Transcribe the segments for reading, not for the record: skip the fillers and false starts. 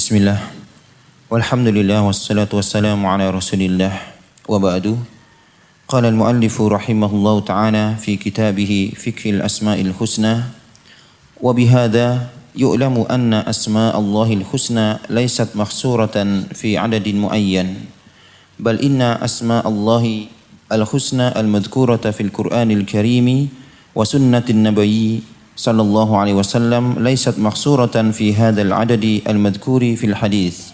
Bismillah. Walhamdulillah wassalatu wassalamu ala Rasulillah wa ba'du. Qala al-muallifu rahimahullahu ta'ala fi kitabih Fiqhul Asma'il Husna wa bihadza yu'lamu anna asma'allahil husna laysat mahsuratan fi 'adadin muayyan bal inna asma'allahi al-husna al-madhkurata fil Qur'anil Karim wa sunnatin nabiyyi sallallahu alaihi wasallam laysat mahsuratan fi hadzal 'adadi al-madhkuri fil hadits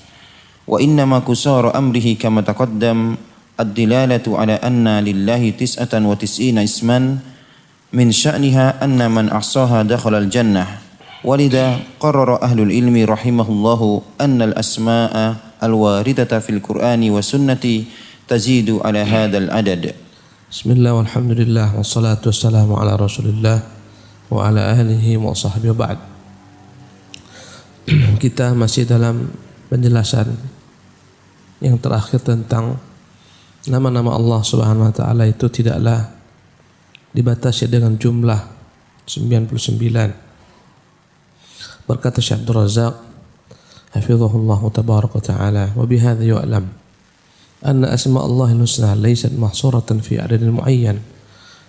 wa innama kusara amrihi kama taqaddam ad-dilalatu ala anna lillahi 99 isman min sya'niha anna man ahsaha dakhala al-jannah walidha qarrara ahlul ilmi rahimahullahu anna al-asma'a al-waridata fil Qur'ani wa sunnati tazidu ala hadzal 'adad. Bismillah walhamdulillah wassalatu wassalamu ala Rasulillah wa ala alihi wa sahbihi ba'd. Kita masih dalam penjelasan yang terakhir tentang nama-nama Allah Subhanahu wa taala itu tidaklah dibatasi dengan jumlah 99. Berkata Syekh Abdul Razak hafizahullah tabaraka wa taala, wa bihadza yu'lam anna asma Allahil husna laysat mahsuratan fi adadin muayyan.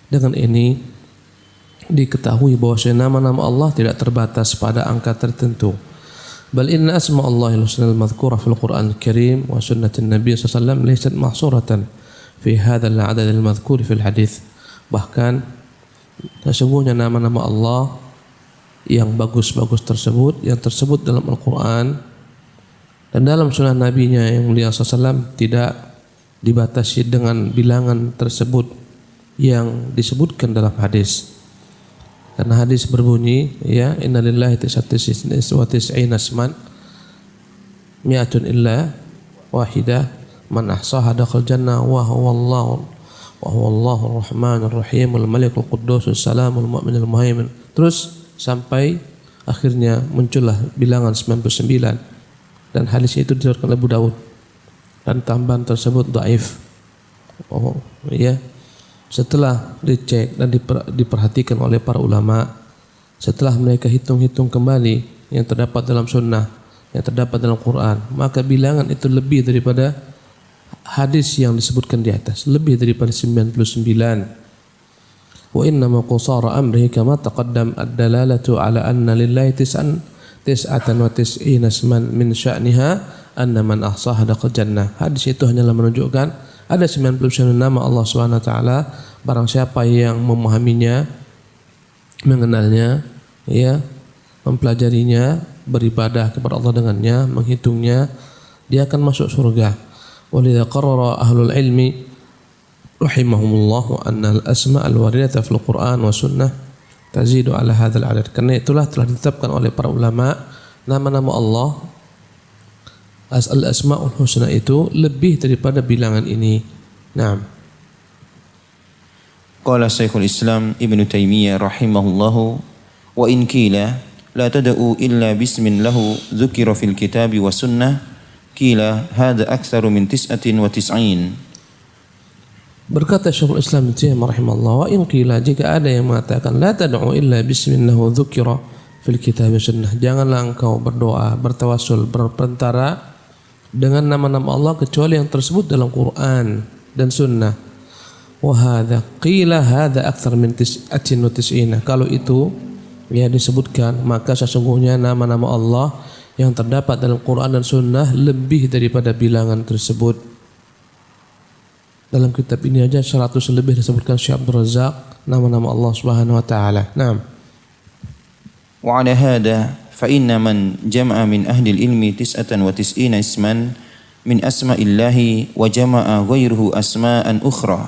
Dengan ini diketahui bahwa nama-nama Allah tidak terbatas pada angka tertentu. Bal inna asma Allahil husna al-madhkura fil Qur'anil Karim wa sunnatin Nabi sallallahu alaihi wasallam laysat mahsuratan fi hadzal 'adad al-madhkur fil hadits. Bahkan sesungguhnya nama-nama Allah yang bagus-bagus tersebut yang tersebut dalam Al-Qur'an dan dalam sunnah Nabi-Nya yang mulia sallallahu alaihi wasallam tidak dibatasi dengan bilangan tersebut yang disebutkan dalam hadis. Karena hadis berbunyi, ya, innalillahi tis'atan wa tis'ina asman mi'atun illa wahidah man ahsaha dakhala jannah wa huwa Allahu rahmanur rahim al malikul quddus salamul mu'minul muhaimin. Terus sampai akhirnya muncullah bilangan 99 dan hadis itu diriwayatkan oleh Abu Daud dan tambahan tersebut dhaif. Oh, ya. Setelah dicek dan diperhatikan oleh para ulama, setelah mereka hitung-hitung kembali yang terdapat dalam sunnah, yang terdapat dalam Quran, maka bilangan itu lebih daripada hadis yang disebutkan di atas, lebih daripada 99. Wa inna ma qusara amrihi kama taqaddam ad-dalalatu ala anna lillahi tis'atan wa tis'ina isman min sya'niha anna man ahsaha dakhala jannah. Hadis itu hanyalah menunjukkan ada 99 nama Allah Subhanahu wa taala. Barang siapa yang memahaminya, mengenalnya, ya, mempelajarinya, beribadah kepada Allah dengannya, menghitungnya, dia akan masuk surga. Walidha qarrara ahlul ilmi rahimahumullah anna al-asma' al-waridata fil Qur'an wa sunnah tazidu ala hadzal 'adad. Karena itulah telah ditetapkan oleh para ulama nama-nama Allah al-asma'ul husna itu lebih daripada bilangan ini. Naam. Qala Syekhul Islam Ibnu Taimiyah rahimahullahu wa in qila la tad'u illa bismin lahu dzukira fil kitabi wa sunnah qila hadza aktsaru min 99. Berkata Syekhul Islam Ibnu Taimiyah rahimahullah, wa in qila, jika ada yang mengatakan la tad'u illa bismin lahu dzukira fil kitabi wa sunnah, janganlah engkau berdoa, bertawassul, berperantara dengan nama-nama Allah kecuali yang tersebut dalam Quran dan sunnah. Wa hadza qila hadza aktsar min 99. Kalau itu ya disebutkan, maka sesungguhnya nama-nama Allah yang terdapat dalam Quran dan sunnah lebih daripada bilangan tersebut. Dalam kitab ini aja 100 lebih disebutkan Syekh Abdul Razak nama-nama Allah Subhanahu wa taala. Naam. Wa 'ala hadha فإن من جمع من أهل العلم 99 اسما من أسماء الله وجمع غيره أسماء أخرى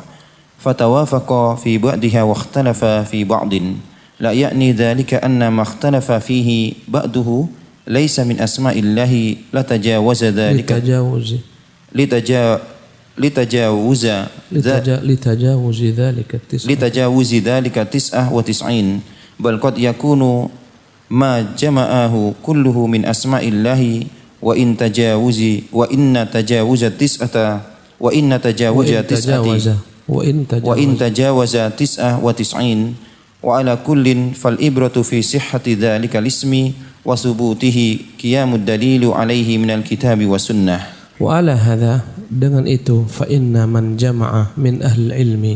فتوافق في بعضها واختلف في بعض لا يعني ذلك أن ما اختلف فيه بعضه ليس من أسماء الله لتجاوز ذلك لتجاوز ذلك 99 بل قد يكون ma jama'ahu kulluhu min asma'illahi wa in tajawaza tis'ata wa in tajawaza tis'a wa tis'in wa ala kullin fal ibratu fi sihhati dhalika al-ismi وثبوته قيام الدليل عليه من الكتاب والسنة. وعلى هذا dengan itu fa inna man jama'a min ahli ilmi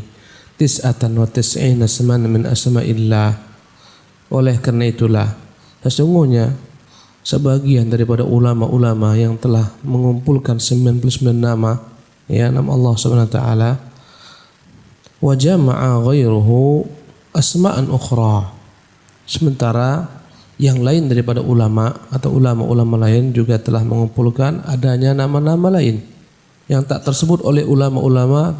99 asman min asma'illah. Oleh karena itulah sesungguhnya sebagian daripada ulama-ulama yang telah mengumpulkan 99 nama, ya, nama Allah Subhanahu wa taala, wa jama'a ghairuhu asma'an ukhra. Sementara yang lain daripada ulama atau ulama-ulama lain juga telah mengumpulkan adanya nama-nama lain yang tak tersebut oleh ulama-ulama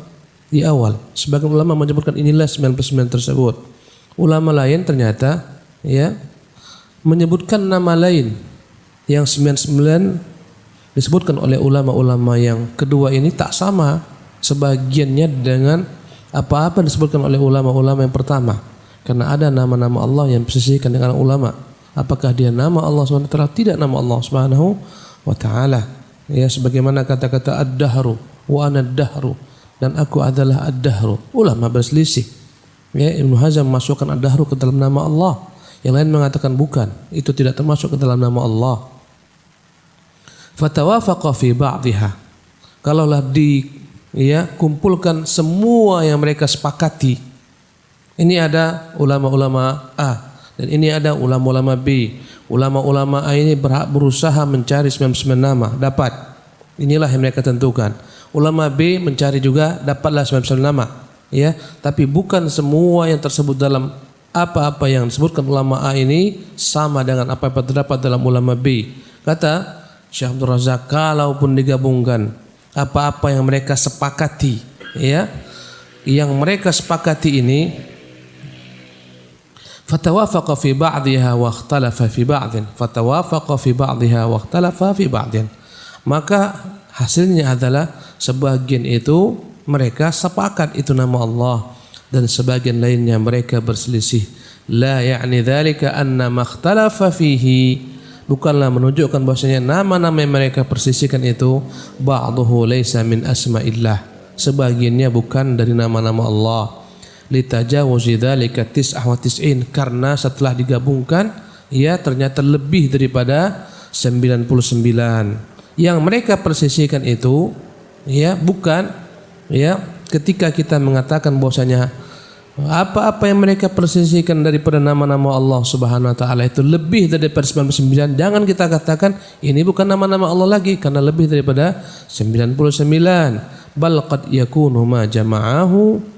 di awal. Sebagian ulama menyebutkan inilah 99 tersebut. Ulama lain ternyata, ya, menyebutkan nama lain yang 99 disebutkan oleh ulama-ulama yang kedua ini tak sama sebagiannya dengan apa-apa disebutkan oleh ulama-ulama yang pertama. Karena ada nama-nama Allah yang disisihkan dengan ulama. Apakah dia nama Allah SWT? Tidak nama Allah Subhanahu wa taala. Ya, sebagaimana kata-kata ad-dahru wa ana ad-dahru, dan aku adalah ad-dahru. Ulama berselisih. Ya, Ibnu Hazm memasukkan ad-dahru ke dalam nama Allah. Yang lain mengatakan bukan, itu tidak termasuk ke dalam nama Allah. Fatawafaqa fi ba'dihha. Kalaulah kumpulkan semua yang mereka sepakati. Ini ada ulama-ulama A dan ini ada ulama-ulama B. Ulama-ulama A ini berusaha mencari 99 nama, dapat. Inilah yang mereka tentukan. Ulama B mencari juga, dapatlah 99 nama. Ya, tapi bukan semua yang tersebut dalam apa-apa yang disebutkan ulama A ini sama dengan apa yang terdapat dalam ulama B. Kata Syekh Abdul Razak, kalaupun digabungkan apa-apa yang mereka sepakati, ya, yang mereka sepakati ini, fatawafaqa fi ba'dihha wa ikhtalafa fi ba'din, fatawafaqa fi ba'dihha wa ikhtalafa fi ba'din, maka hasilnya adalah sebagian itu mereka sepakat itu nama Allah dan sebagian lainnya mereka berselisih. La ya'ni dzalika anna makhtalafa fihi, bukanlah menunjukkan bahwasanya nama-nama yang mereka persisihkan itu ba'dhuhu laisa min asma'illah, sebagiannya bukan dari nama-nama Allah. Litajawuzi dzalika 99, karena setelah digabungkan, ya, ternyata lebih daripada 99 yang mereka persisihkan itu, ya, bukan, ya, ketika kita mengatakan bahwasanya apa-apa yang mereka persisihkan daripada nama-nama Allah Subhanahu wa taala itu lebih daripada 99, jangan kita katakan ini bukan nama-nama Allah lagi karena lebih daripada 99. Bal qad yakunu ma jama'ahu,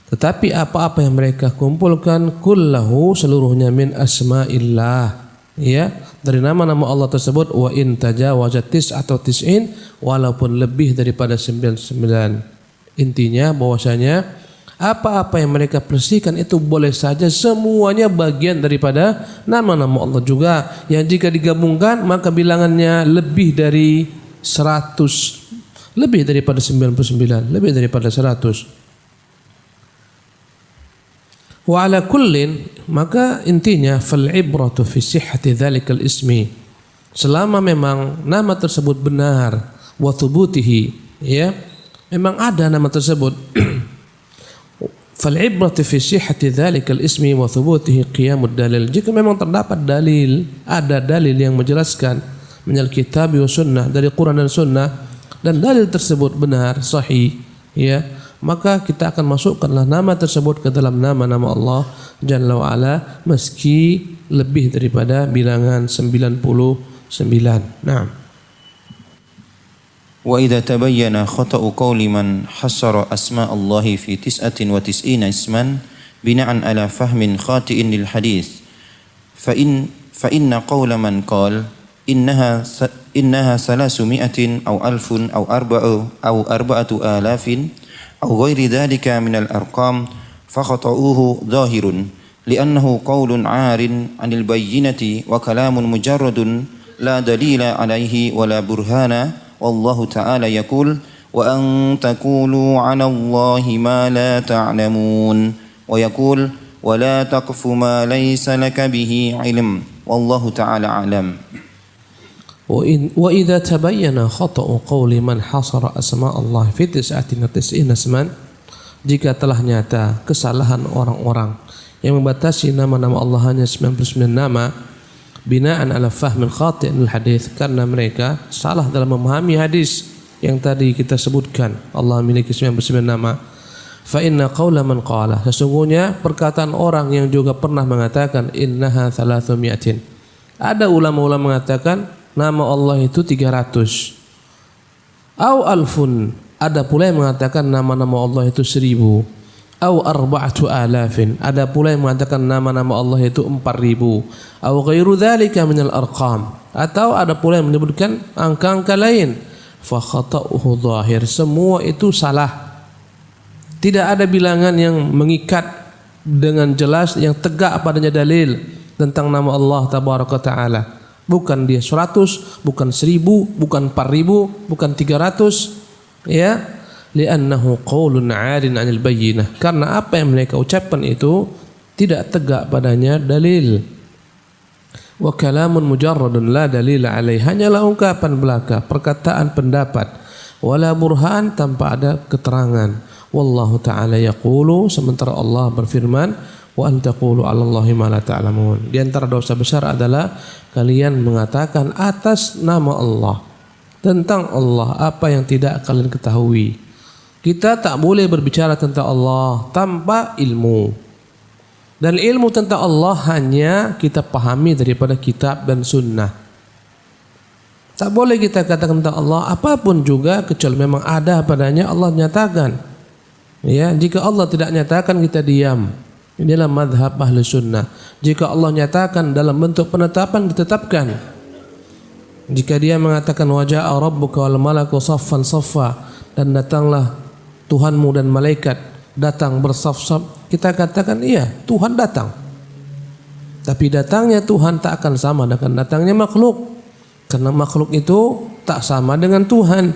tetapi apa-apa yang mereka kumpulkan kullahu, seluruhnya min asma'illah, ya, dari nama-nama Allah tersebut, wa in tajawazat atau tis'in, walaupun lebih daripada 99. Intinya bahwasanya apa-apa yang mereka persisihkan itu boleh saja semuanya bagian daripada nama-nama Allah juga, yang jika digabungkan maka bilangannya lebih dari 100, lebih daripada 99, lebih daripada 100. Wa ala kullin, maka intinya fal ibratu fi sihhati dzalikal ismi, selama memang nama tersebut benar, wa thubutihi, ya, memang ada nama tersebut. Fal ibratu fi sihhati dzalikal ismi wa thubutihi qiyamud dalil, jika memang terdapat dalil, ada dalil yang menjelaskan minal kitab wa sunnah, dari Quran dan sunnah, dan dalil tersebut benar, sahih, ya, maka kita akan masukkanlah nama tersebut ke dalam nama-nama Allah Jalla wa Ala, meski lebih daripada bilangan 99. Nah, wa idza tabayyana khata'u qawli man hasara asma' Allah fi 99 isman bina'an ala fahmin khati'in lil hadits fa inna qawla man qala innaha 300 aw alfun aw arba'atu alafin أو غير ذلك من الأرقام فخطأوه ظاهر لأنه قول عار عن البينة وكلام مجرد لا دليل عليه ولا برهان والله تعالى يقول وأن تقولوا على الله ما لا تعلمون ويقول ولا تقف ما ليس لك به علم والله تعالى أعلم. وإذا تبين خطأ قول من حصر أسماء الله في 99 اسman, jika telah nyata kesalahan orang-orang yang membatasi nama-nama Allah hanya 99 nama, binaan ala fahmil khati' al hadis, karena mereka salah dalam memahami hadis yang tadi kita sebutkan. Allah memiliki 99 nama. Fa inna qaula man qala, sesungguhnya perkataan orang yang juga pernah mengatakan innaha 300. Ada ulama-ulama mengatakan nama Allah itu 300. Au alfun, ada pula yang mengatakan nama-nama Allah itu 1000. Au 4,000, ada pula yang mengatakan nama-nama Allah itu 4,000. Au ghairu dzalika minal arqam, atau ada pula yang menyebutkan angka-angka lain. Fa khata'uhu zahir, semua itu salah. Tidak ada bilangan yang mengikat dengan jelas yang tegak padanya dalil tentang nama Allah tabaraka taala. Bukan dia 100, bukan 1000, bukan 4,000, bukan 300, ya. Li'annahu qaulun 'arin 'anil bayyinah, karena apa yang mereka ucapkan itu tidak tegak padanya dalil. Wa kalamun mujarradun la dalila alaih, hanyalah ungkapan belaka, perkataan pendapat, wala burhan, tanpa ada keterangan. Wallahu ta'ala yaqulu, sementara Allah berfirman, wa an taqulu 'ala Allahi ma la ta'lamun. Di antara dosa besar adalah kalian mengatakan atas nama Allah, tentang Allah apa yang tidak kalian ketahui. Kita tak boleh berbicara tentang Allah tanpa ilmu. Dan ilmu tentang Allah hanya kita pahami daripada kitab dan sunnah. Tak boleh kita katakan tentang Allah apapun juga kecuali memang ada padanya Allah nyatakan. Ya, jika Allah tidak nyatakan kita diam. Inilah madhab ahli sunnah. Jika Allah nyatakan dalam bentuk penetapan, ditetapkan. Jika dia mengatakan waja'a rabbuka wal malaku saffan saffa, dan datanglah Tuhanmu dan malaikat datang bersaf-saf, kita katakan iya, Tuhan datang. Tapi datangnya Tuhan tak akan sama dengan datangnya makhluk, karena makhluk itu tak sama dengan Tuhan.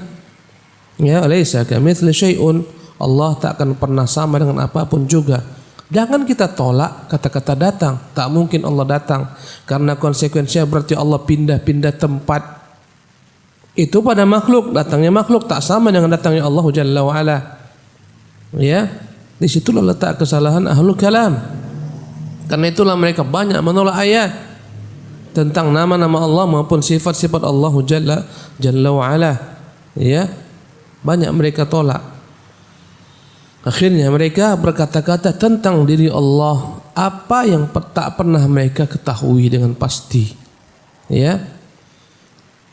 Ya, laisa kamitsli syai'un, Allah tak akan pernah sama dengan apapun juga. Jangan kita tolak kata-kata datang. Tak mungkin Allah datang, karena konsekuensinya berarti Allah pindah-pindah tempat. Itu pada makhluk, datangnya makhluk tak sama dengan datangnya Allah Jalla wa Ala. Ya, di situlah letak kesalahan ahlul kalam. Karena itulah mereka banyak menolak ayat tentang nama-nama Allah maupun sifat-sifat Allah Jalla wa Ala. Ya, banyak mereka tolak. Akhirnya mereka berkata-kata tentang diri Allah apa yang tak pernah mereka ketahui dengan pasti. Ya.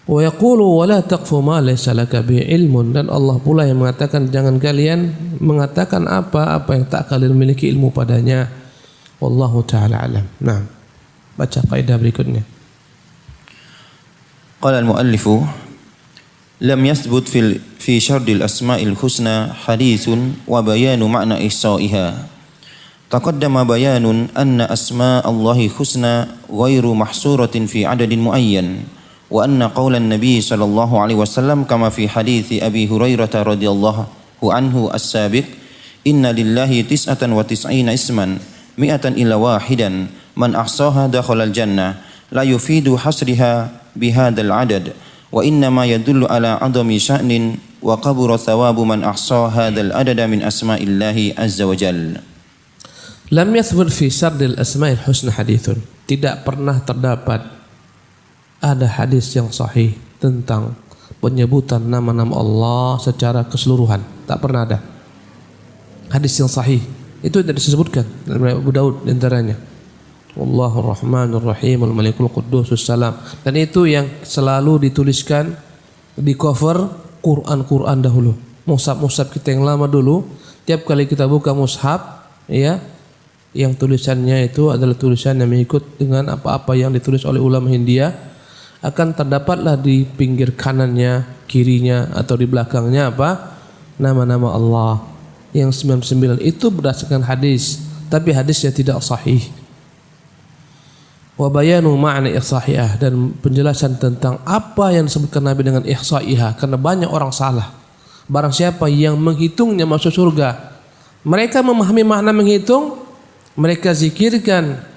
Wa yaqulu wa la taqfu ma laysa laka bi ilmun, dan Allah pula yang mengatakan jangan kalian mengatakan apa yang tak kalian memiliki ilmu padanya. Wallahu taala alam. Nah, baca kaidah berikutnya. Qala al-muallifu lam yathbut fi syardil asma'il husna hadithun wa bayanu ma'na ihsa'iha. Taqaddama bayanun anna asma' Allahi husna ghairu mahsuratin fi adadin muayyan. وأن قول النبي صلى الله عليه وسلم كما في حديث أبي هريرة رضي الله عنه السابق إن لله 99 اسما 100 إلا واحدا من أحصاها دخل الجنة لا يفيد حصرها بهذا العدد وإنما يدل على عظم شأن وكبر ثواب من أحصى هذا العدد من أسماء الله عز وجل. لم يثبت في سرد الأسماء الحسنى حديث, tidak pernah terdapat ada hadis yang sahih tentang penyebutan nama-nama Allah secara keseluruhan. Tak pernah ada hadis yang sahih. Itu tidak disebutkan dalam Abu Daud antaranya. Wallahur Rahmanur Rahim Al-Malikul Quddusus Salam. Dan itu yang selalu dituliskan di cover Quran dahulu. Mushaf kita yang lama dulu, tiap kali kita buka mushaf, ya, yang tulisannya itu adalah tulisan yang mengikut dengan apa-apa yang ditulis oleh ulama Hindia, akan terdapatlah di pinggir kanannya, kirinya atau di belakangnya apa? Nama-nama Allah. Yang 99 itu berdasarkan hadis, tapi hadisnya tidak sahih. Wa bayanu ma'na ihsa'ihah, dan penjelasan tentang apa yang disebutkan Nabi dengan ihsa'ihah, karena banyak orang salah. Barang siapa yang menghitungnya masuk surga. Mereka memahami makna menghitung, mereka zikirkan.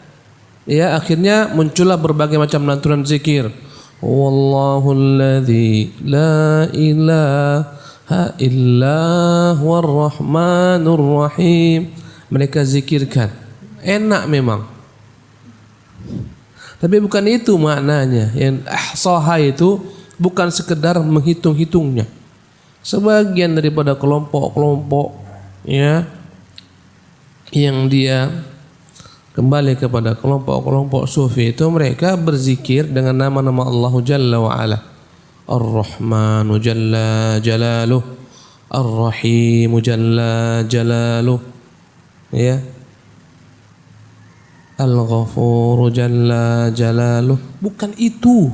Ya, akhirnya muncullah berbagai macam lantunan zikir. Wallahu alladzi la ilaha illa huwar rahmanur rahim. Mereka zikirkan. Enak memang. Tapi bukan itu maknanya. Yang ahsaha itu bukan sekedar menghitung-hitungnya. Sebagian daripada kelompok-kelompok ya yang dia kembali kepada kelompok-kelompok sufi itu, mereka berzikir dengan nama-nama Allah Jalla wa Ala. Ar-Rahmanu Jalla Jalaluh, Ar-Rahimu Jalla Jalaluh, ya, Al-Ghafuru Jalla Jalaluh. Bukan itu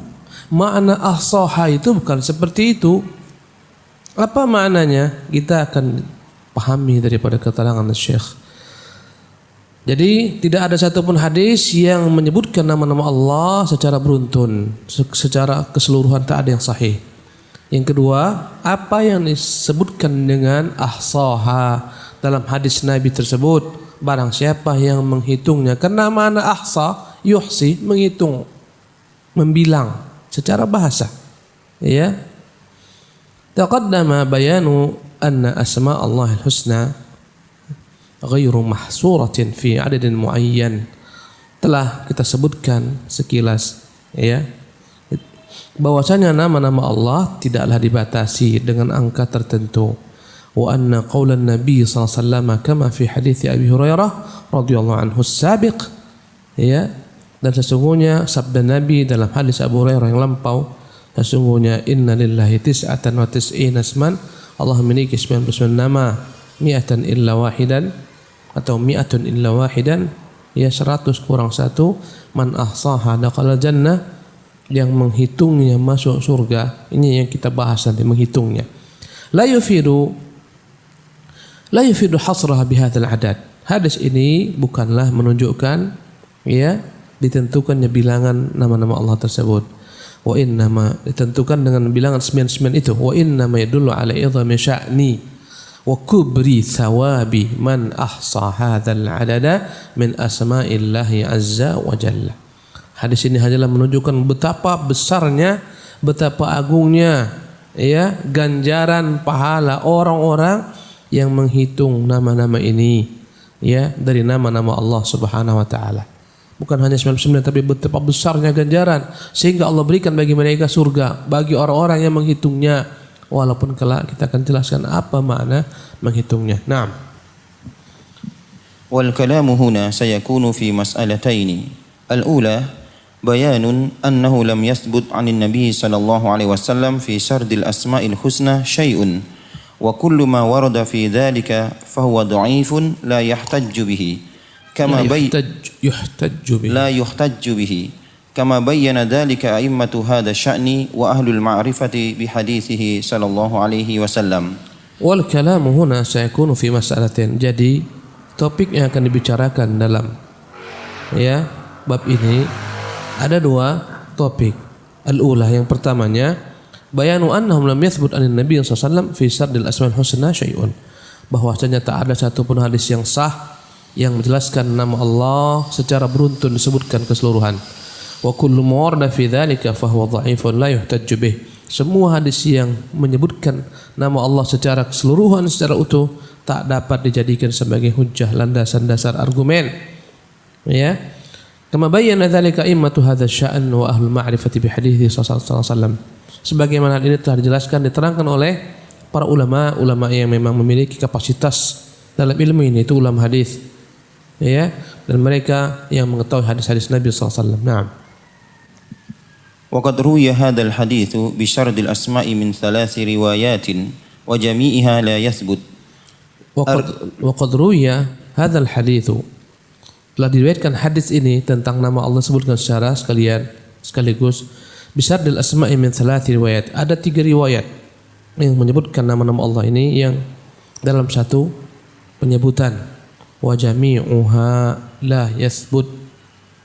makna ahsaha, itu bukan seperti itu. Apa maknanya? Kita akan pahami daripada keterangan Syekh. Jadi tidak ada satupun hadis yang menyebutkan nama-nama Allah secara beruntun, secara keseluruhan tak ada yang sahih. Yang kedua, apa yang disebutkan dengan ahsaha dalam hadis Nabi tersebut, barang siapa yang menghitungnya, karena mana ahsa, yuhsi, menghitung, membilang secara bahasa. Ya. Taqaddama bayanu anna asma Allah al-husna ghairu mahsuratin fi adadin muayyan. Telah kita sebutkan sekilas ya bahwasanya nama-nama Allah tidaklah dibatasi dengan angka tertentu. Wa anna qaulan Nabi sallallahu alaihi wasallam kama fi hadits Abi Hurairah radhiyallahu anhu as-sabiq, ya, dan sesungguhnya sabda Nabi dalam hadis Abu Hurairah yang lampau, sesungguhnya inna lillahi tis'atan wa tis'ina asman, Allah memiliki 99 nama, mi'atan illa wahidan atau mi'atun illa wahidan, ya 100 kurang 1, man ahsaha dakhala jannah, yang menghitungnya masuk surga. Ini yang kita bahas nanti, menghitungnya. La yufidu hasrah bihadzal adad. Hadis ini bukanlah menunjukkan ya ditentukannya bilangan nama-nama Allah tersebut. Wa innama ditentukan dengan bilangan 99 itu. Wa innama yadullu ala idhami sya'ni wa kubri thawabi man ahsa hadzal adada min asma'illahi azza wa jalla. Hadis ini hanyalah menunjukkan betapa besarnya, betapa agungnya ya ganjaran pahala orang-orang yang menghitung nama-nama ini ya dari nama-nama Allah Subhanahu wa taala. Bukan hanya 99 tapi betapa besarnya ganjaran sehingga Allah berikan bagi mereka surga bagi orang-orang yang menghitungnya, walaupun kelak kita akan jelaskan apa makna menghitungnya. Naam. Wal kalamu huna sayakunu fi mas'alataini. Al-ula bayanun annahu lam yathbut 'anil nabi sallallahu alaihi wasallam fi sardil asma'il husna syai'un wa kullu ma warada fi dhalika fahuwa dha'ifun la yahtajju bihi kama yuhtajju bihi kama bayyana dhalika a'immatu hadha sya'ni wa ahlul ma'rifati bi hadithihi sallallahu alaihi wasallam. Wal kalamu huna sayakunu fi mas'alatin. Jadi topik yang akan dibicarakan dalam ya bab ini ada dua topik. Al-ula, yang pertamanya, bayanu annahum lam yathbut anin nabi sallallahu alaihi wasallam fi sardil asmaul husna syai'un, bahwasanya tak ada satupun hadis yang sah yang menjelaskan nama Allah secara beruntun disebutkan keseluruhan. Wa kullu mawrada fi dzalika fa huwa dha'ifun la yuhtajju bih. Semua hadis yang menyebutkan nama Allah secara keseluruhan, secara utuh, tak dapat dijadikan sebagai hujjah, landasan dasar argumen. Ya. Kama bayyana dzalika immatu hadzal sya'n wa ahlul ma'rifati bi hadithi sallallahu alaihi wasallam. Sebagaimana ini telah dijelaskan, diterangkan oleh para ulama yang memang memiliki kapasitas dalam ilmu ini, itu ulama hadis. Ya, dan mereka yang mengetahui hadis-hadis Nabi sallallahu alaihi wasallam. Naam. Wa qad ruwiya hadzal haditsu bi syardil asma'i min 3 riwayatin wa jami'iha la yathbut. Wa qad ruwiya hadzal haditsu, telah diriwayatkan hadis ini tentang nama Allah sebutkan secara sekaligus bisyardil asma'i min 3 riwayat. Ada 3 riwayat yang menyebutkan nama-nama Allah ini yang dalam satu penyebutan, wa jami'uha la yathbut,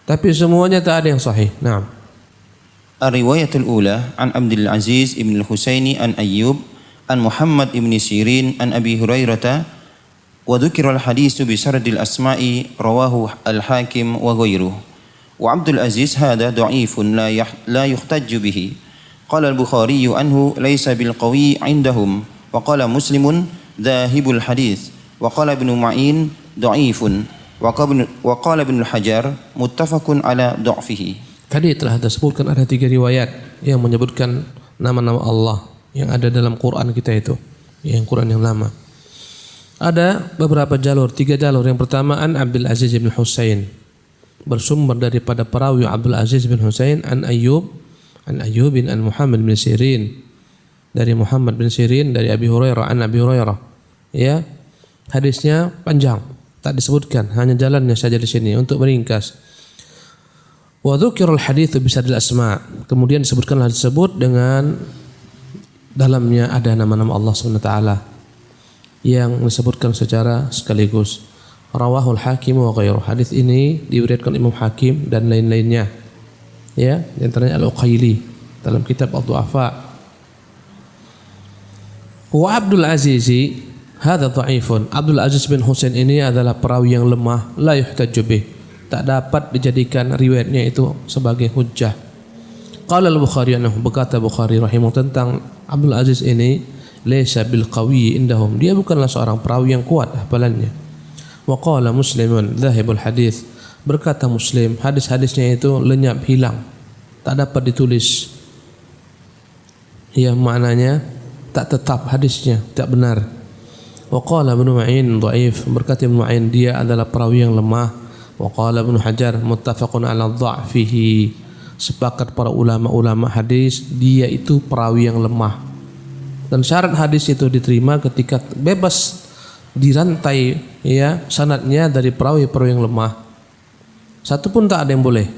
tapi semuanya tak ada yang sahih. Naam. Ar-riwayatul ula an Abdul Aziz ibn al-Husaini an Ayyub an Muhammad ibn Sirin an Abi Hurairah wa dzukira al-haditsu bi sardil asma'i rawahu al-Hakim wa ghairuhu wa Abdul Aziz hada dha'ifun la yuhtajju bihi. Qala al-Bukhari anhu laysa bil qawi 'indahum wa qala Muslimun dhahibul hadits wa qala Ibnu Ma'in dha'ifun wa qala Ibnu Hajar muttafaqun ala dha'fihi. Tadi telah disebutkan ada 3 riwayat yang menyebutkan nama-nama Allah yang ada dalam Quran kita itu, yang Quran yang lama. Ada beberapa jalur, 3 jalur. Yang pertama an Abdul Aziz bin Husain, bersumber daripada perawi Abdul Aziz bin Husain an Ayyubin an Muhammad bin Sirin, dari Muhammad bin Sirin dari Abi Hurairah an Abi Hurairah. Ya, hadisnya panjang, tak disebutkan, hanya jalannya saja di sini untuk meringkas. Wa dzukirul hadits bisadil asma. Kemudian disebutkan hadis tersebut dengan dalamnya ada nama-nama Allah Subhanahu wa taala yang disebutkan secara sekaligus. Rawahul Hakim wa ghairuh. Hadis ini diriwayatkan Imam Hakim dan lain-lainnya. Ya, di antaranya Al-Uqaili dalam kitab Ad-Du'afa. Wa Abdul Aziz hadza dha'ifun. Abdul Aziz bin Husain ini adalah perawi yang lemah, la yuhtajju bih. Tak dapat dijadikan riwayatnya itu sebagai hujjah. Qala al-Bukhari anhu, berkata Bukhari rahimahullah tentang Abdul Aziz ini, laysa bil qawi indahum, dia bukanlah seorang perawi yang kuat hafalannya. Wa qala Muslimun dhahibul hadis, berkata Muslim, hadis-hadisnya itu lenyap, hilang, tak dapat ditulis. Ya, maknanya tak tetap hadisnya, tak benar. Wa qala Ibnu Ma'in dhaif, berkata Ibnu Ma'in dia adalah perawi yang lemah. Wa qala Ibnu Hajar muttafaqun ala dha'fihi, sepakat para ulama-ulama hadis dia itu perawi yang lemah. Dan syarat hadis itu diterima ketika bebas dirantai ya sanadnya dari perawi-perawi yang lemah. Satu pun tak ada yang boleh.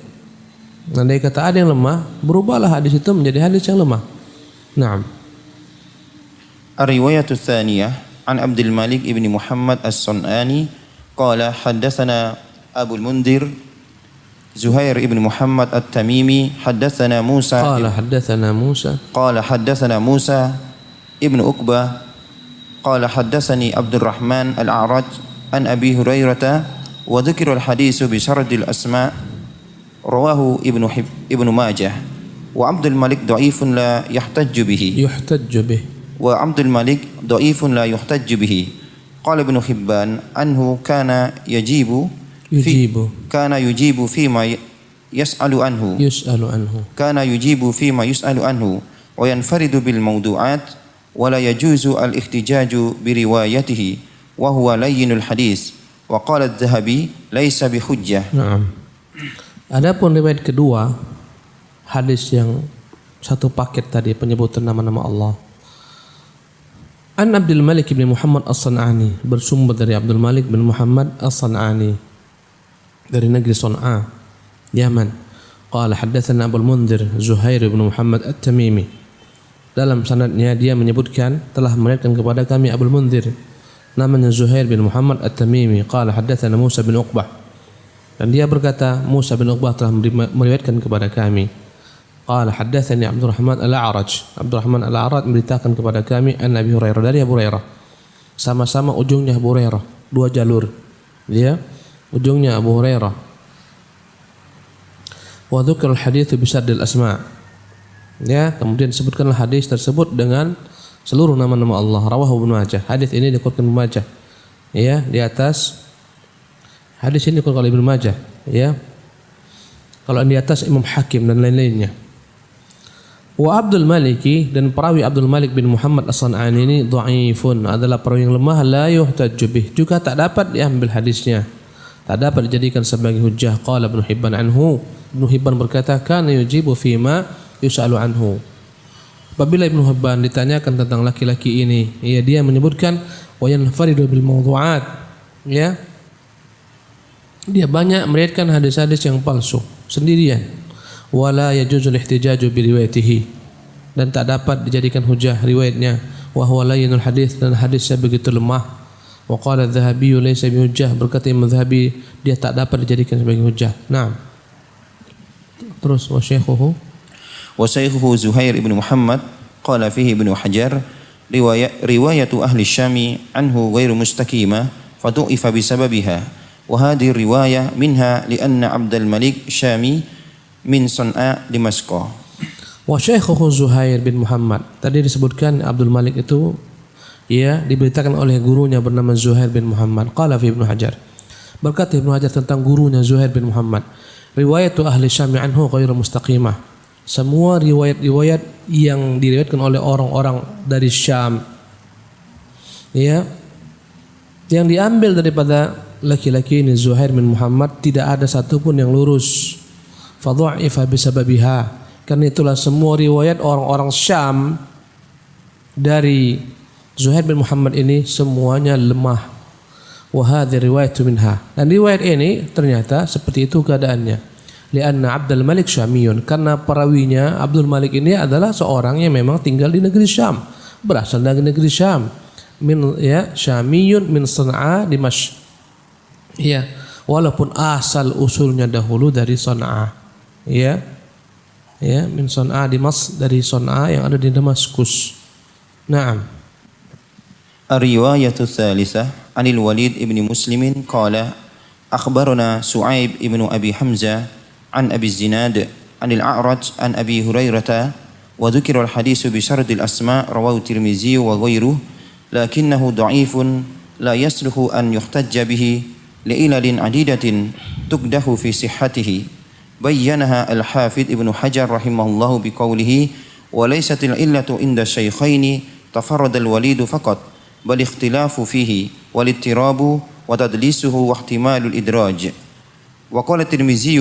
Andai kata ada yang lemah, berubahlah hadis itu menjadi hadis yang lemah. Naam. Ar-riwayatu tsaniyah an Abdul Malik ibn Muhammad As-Sun'ani qala haddatsana Abu al-Mundhir Zuhair ibn Muhammad At-Tamimi haddatsana Musa qala haddatsana Musa ibn Uqbah qala haddatsani Abdul Rahman Al-A'raj an Abi Hurairah wa dzikra al-hadits bi syardil asma rawahu Ibnu Majah wa Abdul Malik dhaifun la yuhtajju bihi wa Abdul Malik dhaifun la yuhtajju bihi qala Ibnu Hibban anhu kana yujibu fima yas'alu anhu kana yujibu fima yus'alu anhu wa yanfaridu bil mawdu'at wa la yajuzu al ihtijaju bi riwayatihi wa huwa layyinul hadis wa qala adh-Dhahabi laysa bi hujjah. Naam. Adapun riwayat kedua, hadis yang satu paket tadi penyebutan nama-nama Allah. An Abdul Malik bin Muhammad As-San'ani, bersumber dari Abdul Malik bin Muhammad As-San'ani dari negeri Son'a, Yaman. Qala haddatsana Abu al-Mundhir Zuhair bin Muhammad At-Tamimi. Dalam sanadnya dia menyebutkan telah meriwayatkan kepada kami Abu al-Mundhir, namanya Zuhair bin Muhammad At-Tamimi. Qala haddatsana Musa bin Uqbah, dan dia berkata Musa bin Uqbah telah meriwayatkan kepada kami. Qala haddatsani Abdurrahman Al-A'raj, Abdurrahman Al-A'raj memberitakan kepada kami an Abi Hurairah, dari Abu Hurairah. Sama-sama ujungnya Abu Hurairah, 2 jalur. Dia ujungnya Abu Hurairah. Wa dzukira al-hadits bi syardil asma. Ya, kemudian disebutkanlah hadis tersebut dengan seluruh nama-nama Allah. Rawahu Ibnu Majah. Hadis ini dikeluarkan Ibnu Majah. Ya, di atas hadis ini dikeluarkan oleh Ibnu Majah, ya. Kalau di atas Imam Hakim dan lain-lainnya. Wa Abdul Maliki, dan perawi Abdul Malik bin Muhammad As-San'ani ini dhaifun, adalah perawi yang lemah, la yuhtajju bih, juga tak dapat diambil hadisnya, tak dapat dijadikan sebagai hujjah. Qala Ibnu Hibban anhu, Ibnu Hibban berkata kana yujibu fima yus'alu anhu. Apabila Ibnu Hibban ditanyakan tentang laki-laki ini, ya dia menyebutkan wa yanfaridu bil mawdu'at, ya. Dia banyak meriwayatkan hadis-hadis yang palsu sendirian. Wala yajuzul ihtijaju bi riwayatihi, dan tak dapat dijadikan hujah riwayatnya. Wa huwa layyinul hadis, dan hadisnya begitu lemah. Wa qala adh-Dhahabi laysa bi hujjah, berkata Imam Dhahabi dia tak dapat dijadikan sebagai hujah. Naam. Terus wa shaykhuhu Zuhair ibn Muhammad qala fihi Ibnu Hajar riwayatu ahli Syami anhu ghairu mustaqimah fadu'ifa bisababiha wa hadhihi riwayah minha li'anna Abdul Malik Syami min Son'a Dimashq. Wa shaykhuhu Zuhair bin Muhammad, tadi disebutkan Abdul Malik itu ya diberitakan oleh gurunya bernama Zuhair bin Muhammad. Qala fi Ibnu Hajar, berkata Ibnu Hajar tentang gurunya Zuhair bin Muhammad, riwayatu ahli Syam anhu ghairu mustaqimah. Semua riwayat-riwayat yang diriwayatkan oleh orang-orang dari Syam, ya, yang diambil daripada laki-laki ini Zuhair bin Muhammad, tidak ada satupun yang lurus. Fadhu'ifa bisababiha. Karena itulah semua riwayat orang-orang Syam dari Zuhair bin Muhammad ini semuanya lemah. Wa hadhihi riwayatu minha. Dan riwayat ini ternyata seperti itu keadaannya. Lianna Abdul Malik Syamiyun, karena perawinya Abdul Malik ini adalah seorang yang memang tinggal di negeri Syam, berasal dari negeri Syam. Syamiyun min Sana'a Dimashq. Ya, walaupun asal usulnya dahulu dari Sana'a. Ya, min Sana'a Dimashq, dari Sana'a yang ada di Damaskus. Naam. الرواية الثالثة عن الوليد بن مسلم قال أخبرنا سعيب بن أبي حمزة عن أبي الزناد عن الأعرج عن أبي هريرة وذكر الحديث بشرط الأسماء رواه الترمذي وغيره لكنه ضعيف لا يصلح أن يحتج به لعلل عديدة تقدح في صحته بينها الحافظ ابن حجر رحمه الله بقوله وليست العلة عند الشيخين تفرد الوليد فقط بل اختلاف فيه والاضطراب وتدليسه واحتمال الإدراج وقال الترمذي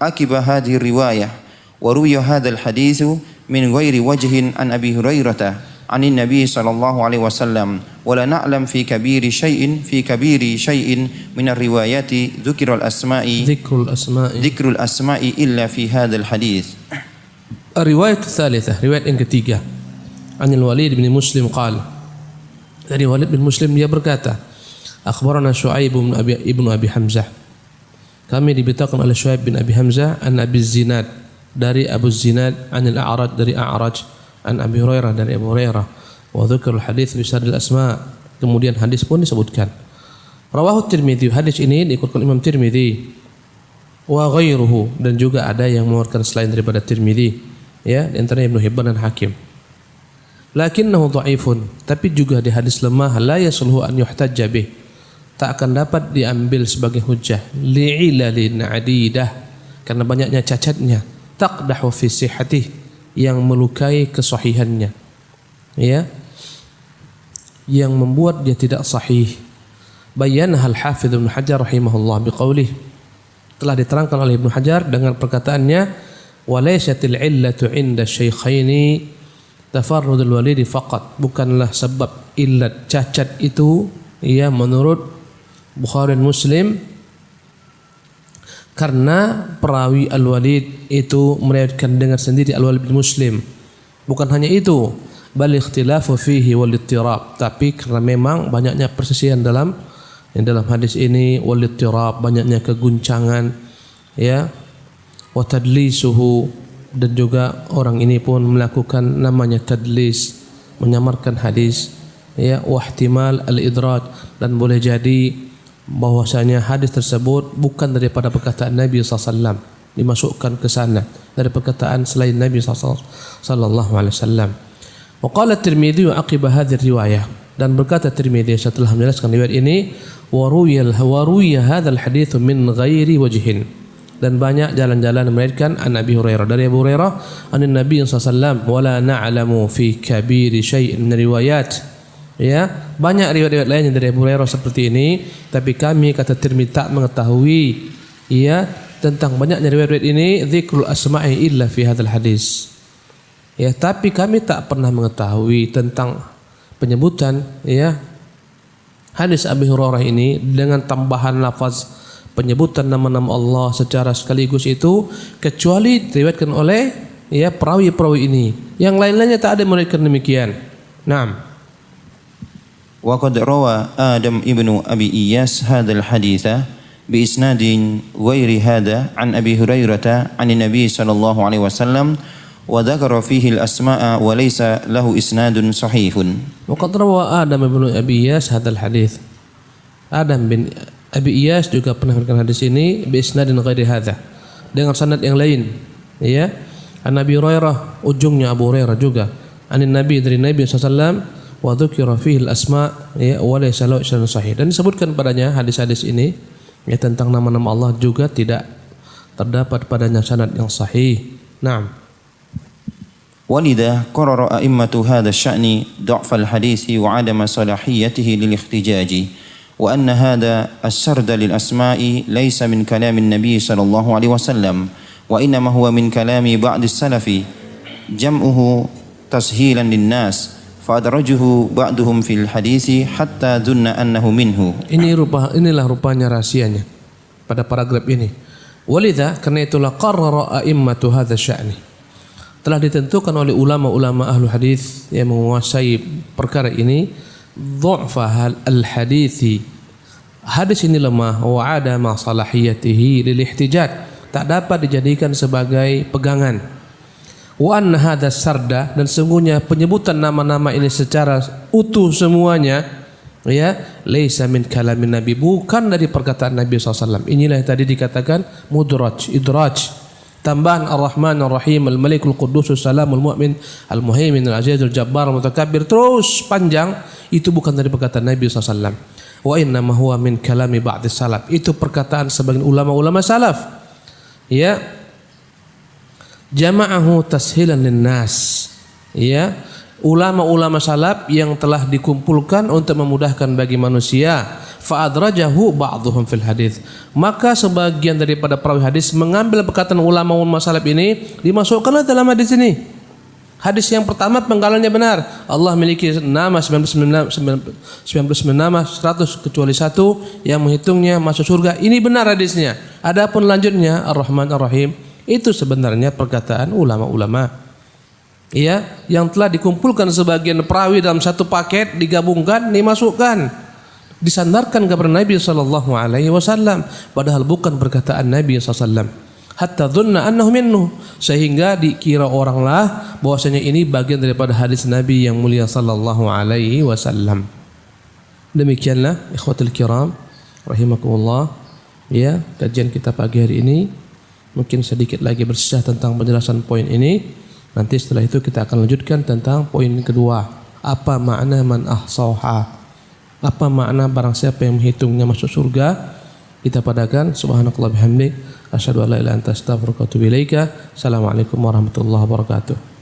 عقب هذه الرواية وروي هذا الحديث من غير وجه عن أبي هريرة عن النبي صلى الله عليه وسلم ولا نعلم في كبير شيء من الروايات ذكر الأسماء إلا في هذا الحديث. الرواية الثالثة رواية yang ketiga عن الوليد بن مسلم قال, dari Walid bin Muslim dia berkata, akhbarana Syuaib ibn Abi Hamzah, kami diberitakan oleh Syuaib bin Abi Hamzah an Abi Zinad, dari Abu Zinad, an al-A'raj, dari A'raj, an Abi Hurairah, dari Abu Hurairah, wa dzikr al-hadits bi syarh al-asma, kemudian hadis pun disebutkan. Rawahu Tirmidzi, hadis ini diikutkan Imam Tirmidzi, wa ghairuhu, dan juga ada yang mengeluarkan selain daripada Tirmidzi, ya, di antaranya Ibnu Hibban dan Hakim. Lakinnahu dha'ifun, tapi juga di hadis lemah, la yasluhu an yuhtajja bih, tak akan dapat diambil sebagai hujjah, li'ilalin adidah, karena banyaknya cacatnya, taqdahu fi sihhatih, yang melukai kesahihannya, ya, yang membuat dia tidak sahih. Bayyanaha al-Hafidz Ibnu Hajar rahimahullah biqaulih, telah diterangkan oleh Ibnu Hajar dengan perkataannya, walaysatil illatu 'inda syaikhaini tafarrudul walidi faqat, bukanlah sebab illat cacat itu, ya, menurut Bukhari dan Muslim, karena perawi Al-Walid itu meriwayatkan dengan sendiri Al-Walid bin Muslim. Bukan hanya itu, bal ikhtilafu fihi wal ittirab, tapi karena memang banyaknya persisian dalam hadis ini, wal ittirab, banyaknya keguncangan, ya, wa tadlisuhu, dan juga orang ini pun melakukan namanya tadlis, menyamarkan hadis, ya, wa ihtimal al-idraj, dan boleh jadi bahwasanya hadis tersebut bukan daripada perkataan Nabi SAW, dimasukkan ke sana dari perkataan selain Nabi sallallahu alaihi wasallam. Wa qala Tirmidzi aqiba hadhihi riwayah, dan berkata Tirmidzi setelah menjelaskan riwayat ini, wa ruwiya hadzal hadits min ghairi wajhin, dan banyak jalan-jalan meriwayatkan an Abi Hurairah, dari Abu Hurairah, an Nabi sallallahu alaihi wasallam, wala na'lamu fi kabiri syai'in min riwayat, ya, banyak riwayat-riwayat lain dari Abu Hurairah seperti ini, tapi kami, kata Tirmidzi, tak mengetahui, ya, tentang banyaknya riwayat-riwayat ini, dzikrul asma'i illa fi hadzal hadis, ya, tapi kami tak pernah mengetahui tentang penyebutan, ya, hadis Abi Hurairah ini dengan tambahan lafaz penyebutan nama-nama Allah secara sekaligus itu, kecuali diriwayatkan oleh, ya, perawi-perawi ini. Yang lain-lainnya tak ada yang meriwayatkan demikian. Naam. Wa qad rawa Adam ibnu Abi Iyas hadzal haditsa bi isnadin ghairi hadza an Abi Hurairah an Nabi sallallahu alaihi wasallam wa dzakara fihi al-asma'a wa laysa lahu isnadun sahihun. Wa qad rawa Adam ibnu Abi Iyas hadzal hadits. Adam bin Abi Iyas juga pernah meriwayatkan hadis ini bi isnadin ghairi hadza, dengan sanad yang lain, ya, an Nabi Hurairah, ujungnya Abu Hurairah juga, an Nabi, dari Nabi sallallahu alaihi wasallam, wa dzukira fihi al-asma ya wa laysa lahu isnadun sahih. Dan disebutkan padanya hadis-hadis ini ya tentang nama-nama Allah juga tidak terdapat padanya sanad yang sahih. Naam. ولذا قرر أئمة هذا الشأن ضعف الحديث وعدم صلاحيته للاحتجاج وأن هذا السرد للأسماء ليس من كلام النبي صلى الله عليه وسلم وإنما هو من كلام بعض السلف جمعه تسهيلا للناس فأدرجه بعضهم في الحديث حتى ظن أنه منه. Inilah rupanya rahasianya pada paragraf ini. Walidha, karena itulah qarrara a'immatu hadza sya'ni, telah ditentukan oleh ulama-ulama ahlu hadis yang menguasai perkara ini, dhu'fa al-hadithi, hadis ini lemah, wa adama salahiyatihi lil ihtijaj, tak dapat dijadikan sebagai pegangan. Wa anna hadha sarda, dan sungguhnya penyebutan nama-nama ini secara utuh semuanya ya laisa min kalamin nabi, bukan dari perkataan Nabi SAW. Inilah yang tadi dikatakan idraj, tambahan Ar-Rahman Ar-Rahim Al-Malikul Quddus Salamul Mu'min Al-Muhaimin Al-Azizul Jabbar Al-Mutakabbir, terus panjang, itu bukan dari perkataan Nabi SAW. Wa inna ma huwa min kalami ba'di salaf, itu perkataan sebagian ulama-ulama salaf ya, jama'ahu tashilan linnas ya, ulama-ulama salaf yang telah dikumpulkan untuk memudahkan bagi manusia. Fa'adrajahu ba'dhum fil hadis, maka sebagian daripada perawi hadis mengambil perkataan ulama-ulama salaf ini, dimasukkanlah dalam hadis ini. Hadis yang pertama penggalannya benar, Allah memiliki nama 99 nama, 100 kecuali satu yang menghitungnya masuk surga. Ini benar hadisnya. Adapun lanjutnya Ar-Rahman Ar-Rahim, itu sebenarnya perkataan ulama-ulama ya, yang telah dikumpulkan sebagian perawi dalam satu paket, digabungkan, dimasukkan, disandarkan kepada Nabi sallallahu alaihi wasallam, padahal bukan perkataan Nabi sallallahu alaihi wasallam. Hatta dhunna annahu minhu, sehingga dikira oranglah bahwasanya ini bagian daripada hadis Nabi yang mulia sallallahu alaihi wasallam. Demikianlah ikhwatul kiram rahimakumullah ya, kajian kita pagi hari ini. Mungkin sedikit lagi bersisa tentang penjelasan poin ini. Nanti setelah itu kita akan lanjutkan tentang poin kedua. Apa makna man ahsauha? Apa makna barang siapa yang menghitungnya masuk surga? Kita padakan subhanakallah bihamdik asyhadu an la ilaha illa anta astaghfiruka wa atubu ilaika. Assalamualaikum warahmatullahi wabarakatuh.